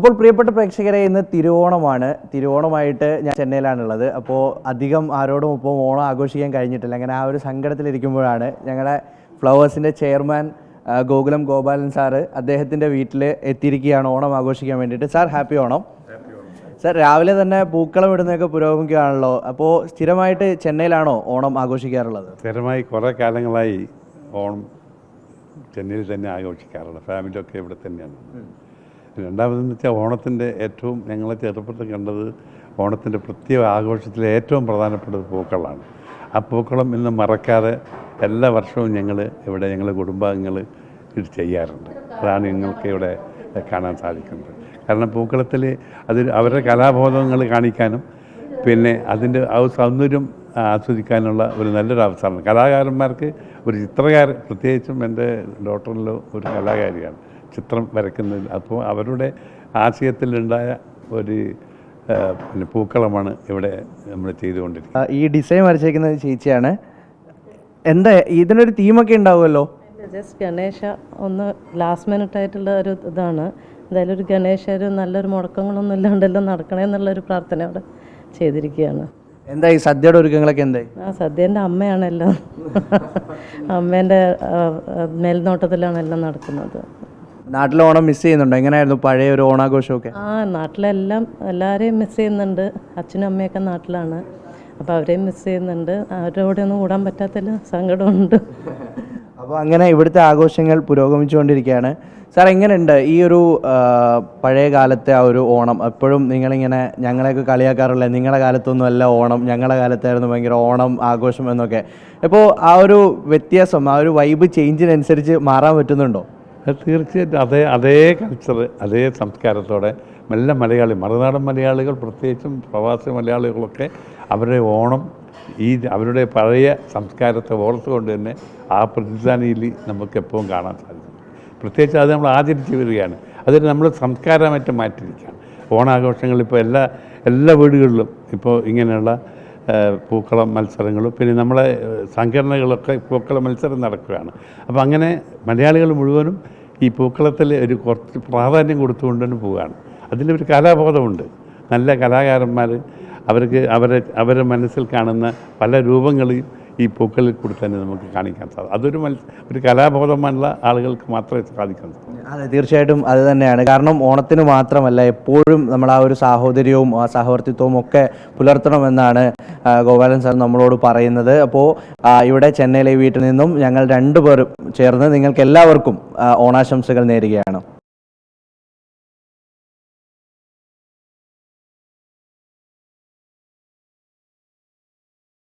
അപ്പോൾ പ്രിയപ്പെട്ട പ്രേക്ഷകരെ, ഇന്ന് തിരുവോണമാണ്. തിരുവോണമായിട്ട് ഞാൻ ചെന്നൈയിലാണുള്ളത്. അപ്പോൾ അധികം ആരോടും ഇപ്പോൾ ഓണം ആഘോഷിക്കാൻ കഴിഞ്ഞിട്ടില്ല. അങ്ങനെ ആ ഒരു സങ്കടത്തിലിരിക്കുമ്പോഴാണ് ഞങ്ങളുടെ ഫ്ലവേഴ്സിൻ്റെ ചെയർമാൻ ഗോകുലം ഗോപാലൻ സാറ് അദ്ദേഹത്തിൻ്റെ വീട്ടിൽ എത്തിയിരിക്കുകയാണ് ഓണം ആഘോഷിക്കാൻ വേണ്ടിയിട്ട്. Sir, happy Onam. സാർ, രാവിലെ തന്നെ പൂക്കളം ഇടുന്നതൊക്കെ പുരോഗമിക്കുകയാണല്ലോ. അപ്പോൾ സ്ഥിരമായിട്ട് ചെന്നൈയിലാണോ ഓണം ആഘോഷിക്കാറുള്ളത്? സ്ഥിരമായി കുറേ കാലങ്ങളായി ഓണം ചെന്നൈയിൽ തന്നെ ആഘോഷിക്കാറുള്ളത്. ഫാമിലിയൊക്കെ ഇവിടെ തന്നെയാണ്. രണ്ടാമതെന്ന് വെച്ചാൽ ഓണത്തിൻ്റെ ഏറ്റവും ഞങ്ങളെ ചെറുപ്പത്തിൽ കണ്ടത് ഓണത്തിൻ്റെ പ്രത്യേക ആഘോഷത്തിലെ ഏറ്റവും പ്രധാനപ്പെട്ടത് പൂക്കളാണ്. ആ പൂക്കളം ഇന്ന് മറക്കാതെ എല്ലാ വർഷവും ഞങ്ങൾ കുടുംബാംഗങ്ങൾ ഇത് ചെയ്യാറുണ്ട്. അതാണ് ഞങ്ങൾക്ക് ഇവിടെ കാണാൻ സാധിക്കുന്നത്. കാരണം പൂക്കളത്തിൽ അവരുടെ കലാബോധങ്ങൾ കാണിക്കാനും പിന്നെ അതിൻ്റെ ആ സൗന്ദര്യം ആസ്വദിക്കാനുള്ള ഒരു നല്ലൊരു അവസരമാണ്. കലാകാരന്മാർക്ക് ഒരു ചിത്രകാരൻ, പ്രത്യേകിച്ചും എൻ്റെ ഡോക്ടറിലോ ഒരു കലാകാരിയാണ്, ചിത്രം വരയ്ക്കുന്നതിൽ. അപ്പോൾ അവരുടെ ആശയത്തിലുണ്ടായ ഒരു പിന്നെ പൂക്കളമാണ് ഇവിടെ നമ്മൾ ചെയ്തുകൊണ്ടിരിക്കുന്നത്. ഈ ഡിസൈൻ വരച്ചേക്കുന്നത് ചേച്ചിയാണ്. എന്താ ഇതിനൊരു തീമൊക്കെ ഉണ്ടാവുമല്ലോ? ജസ്റ്റ് ഗണേശ ഒന്ന് ലാസ്റ്റ് മിനിറ്റ് ആയിട്ടുള്ള ഒരു ഇതാണ്. എന്തായാലും ഒരു ഗണേശ ഒരു നല്ലൊരു മുടക്കങ്ങളൊന്നും ഇല്ലാണ്ടെല്ലാം നടക്കണേ എന്നുള്ളൊരു പ്രാർത്ഥന അവിടെ ചെയ്തിരിക്കുകയാണ്. എന്തായി സദ്യയുടെ ഒരുക്കങ്ങളൊക്കെ? എന്തായി? സദ്യേൻ്റെ അമ്മയാണെല്ലാം അമ്മേൻ്റെ മേൽനോട്ടത്തിലാണ് എല്ലാം നടക്കുന്നത്. നാട്ടിലെ ഓണം മിസ് ചെയ്യുന്നുണ്ടോ? എങ്ങനെയായിരുന്നു പഴയ ഒരു ഓണാഘോഷമൊക്കെ? നാട്ടിലെല്ലാം എല്ലാവരെയും മിസ് ചെയ്യുന്നുണ്ട്. അച്ഛനും അമ്മയൊക്കെ നാട്ടിലാണ്. അപ്പോൾ അവരെയും മിസ് ചെയ്യുന്നുണ്ട്. അവരുടെ കൂടെ ഒന്നും കൂടാൻ പറ്റാത്തതിൽ സങ്കടമുണ്ട്. അപ്പോൾ അങ്ങനെ ഇവിടുത്തെ ആഘോഷങ്ങൾ പുരോഗമിച്ചുകൊണ്ടിരിക്കുകയാണ്. സാർ, എങ്ങനെയുണ്ട് ഈ ഒരു പഴയ കാലത്തെ ആ ഒരു ഓണം? എപ്പോഴും നിങ്ങളിങ്ങനെ ഞങ്ങളെയൊക്കെ കളിയാക്കാറുള്ള നിങ്ങളുടെ കാലത്തൊന്നും അല്ല ഓണം, ഞങ്ങളുടെ കാലത്തായിരുന്നു ഭയങ്കര ഓണം ആഘോഷം എന്നൊക്കെ. അപ്പോൾ ആ ഒരു വ്യത്യാസം, ആ ഒരു വൈബ് ചേഞ്ചിനനുസരിച്ച് മാറാൻ പറ്റുന്നുണ്ടോ? തീർച്ചയായിട്ടും അതേ കൾച്ചർ, അതേ സംസ്കാരത്തോടെ എല്ലാ മറുനാടൻ മലയാളികൾ, പ്രത്യേകിച്ചും പ്രവാസി മലയാളികളൊക്കെ അവരുടെ ഓണം അവരുടെ പഴയ സംസ്കാരത്തെ ഓർത്തുകൊണ്ട് തന്നെ ആ പ്രതിധ്വനിയിൽ നമുക്ക് എപ്പോഴും കാണാൻ സാധിക്കും. പ്രത്യേകിച്ച് അത് നമ്മൾ ആചരിച്ച് വരികയാണ്. അതിന് നമ്മൾ സംസ്കാരമായിട്ട് മാറ്റിയിരിക്കുകയാണ്. ഓണാഘോഷങ്ങൾ ഇപ്പോൾ എല്ലാ വീടുകളിലും ഇപ്പോൾ ഇങ്ങനെയുള്ള പൂക്കളം മത്സരങ്ങളും പിന്നെ നമ്മളെ സംഘടനകളൊക്കെ പൂക്കള മത്സരം നടക്കുകയാണ്. അപ്പോൾ അങ്ങനെ മലയാളികൾ മുഴുവനും ഈ പൂക്കളത്തിൽ ഒരു കുറച്ച് പ്രാധാന്യം കൊടുത്തുകൊണ്ട് തന്നെ പോവുകയാണ്. അതിലൊരു കലാബോധമുണ്ട്. നല്ല കലാകാരന്മാർ അവരുടെ മനസ്സിൽ കാണുന്ന പല രൂപങ്ങളെയും ഈ പൂക്കളിൽ കൂടി തന്നെ നമുക്ക് കാണിക്കാൻ സാധിക്കും. ഒരു കലാബോധമുള്ള ആളുകൾക്ക് മാത്രമേ സാധിക്കാൻ സാധിക്കൂ. അതെ, തീർച്ചയായിട്ടും അത് തന്നെയാണ്. കാരണം ഓണത്തിന് മാത്രമല്ല, എപ്പോഴും നമ്മൾ ആ ഒരു സാഹോദര്യവും ആ സഹവർത്തിത്വവും ഒക്കെ പുലർത്തണമെന്നാണ് ഗോപാലൻ സാർ നമ്മളോട് പറയുന്നത്. അപ്പോൾ ഇവിടെ ചെന്നൈയിലെ വീട്ടിൽ നിന്നും ഞങ്ങൾ രണ്ടുപേരും ചേർന്ന് നിങ്ങൾക്ക് എല്ലാവർക്കും ഓണാശംസകൾ നേരുകയാണ്.